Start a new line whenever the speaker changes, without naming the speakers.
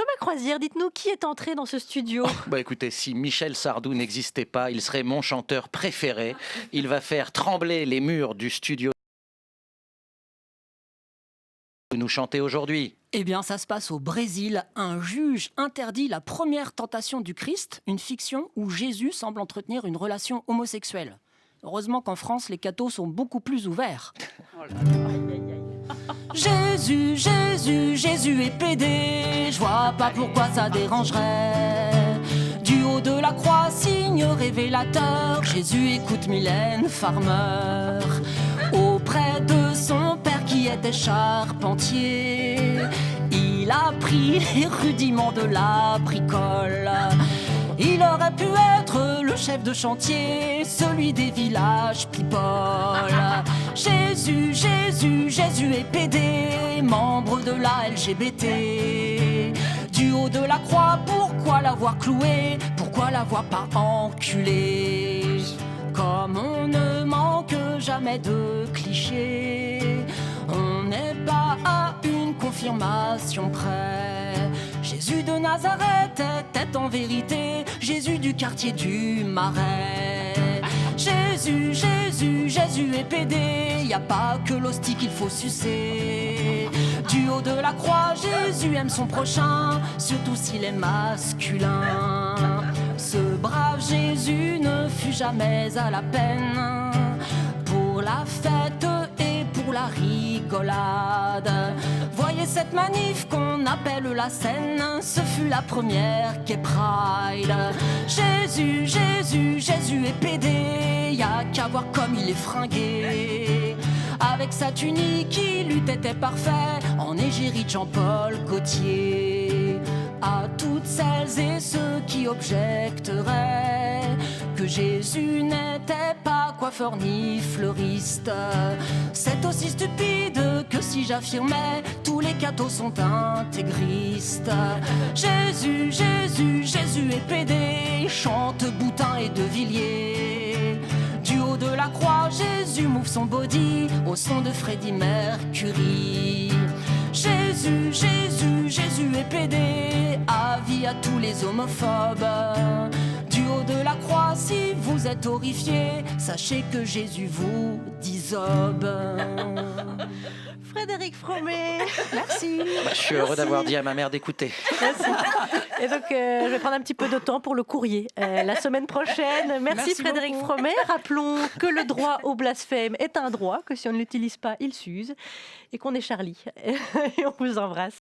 Thomas Croisière, dites-nous qui est entré dans ce studio?
Bah écoutez, si Michel Sardou n'existait pas, il serait mon chanteur préféré. Il va faire trembler les murs du studio où nous chanter aujourd'hui.
Eh bien, ça se passe au Brésil. Un juge interdit la première tentation du Christ, une fiction où Jésus semble entretenir une relation homosexuelle. Heureusement qu'en France, les cathos sont beaucoup plus ouverts. Jésus, Jésus, Jésus est pédé. Je vois pas pourquoi ça dérangerait. Du haut de la croix, signe révélateur. Jésus écoute Mylène Farmer. Auprès de son père qui était charpentier, il a appris les rudiments de la bricole. Il aurait pu être le chef de chantier, celui des villages people. Jésus, Jésus, Jésus est pédé, membre de la LGBT. Du haut de la croix, pourquoi l'avoir cloué? Pourquoi l'avoir pas enculé? Comme on ne manque jamais de clichés, on n'est pas à une confirmation près. Jésus de Nazareth était en vérité Jésus du quartier du Marais. Jésus, Jésus, Jésus est pédé, y a pas que l'hostie qu'il faut sucer. Du haut de la croix, Jésus aime son prochain, surtout s'il est masculin. Ce brave Jésus ne fut jamais à la peine pour la fête et pour la rigolade. Voyez cette manif qu'on appelle la scène, ce fut la première qu'est Pride. Jésus, Jésus, Jésus est pédé, y a qu'à voir comme il est fringué. Avec sa tunique, qui lui était parfait, en égérie de Jean-Paul Gaultier. À toutes celles et ceux qui objecteraient que Jésus n'était pas coiffeur ni fleuriste, c'est aussi stupide que si j'affirmais tous les cathos sont intégristes. Jésus, Jésus, Jésus est pédé, chante Boutin et De Villiers. Du haut de la croix, Jésus move son body au son de Freddie Mercury. Jésus, Jésus, Jésus est pédé, avis à tous les homophobes. Du haut de la croix, si vous êtes horrifiés, sachez que Jésus vous disobe.
Frédéric Fromet, merci.
Je suis heureux d'avoir dit à ma mère d'écouter.
Merci. Et donc, je vais prendre un petit peu de temps pour le courrier la semaine prochaine. Merci Frédéric
beaucoup.
Fromet. Rappelons que le droit au blasphème est un droit, que si on ne l'utilise pas, il s'use, et qu'on est Charlie. Et on vous embrasse.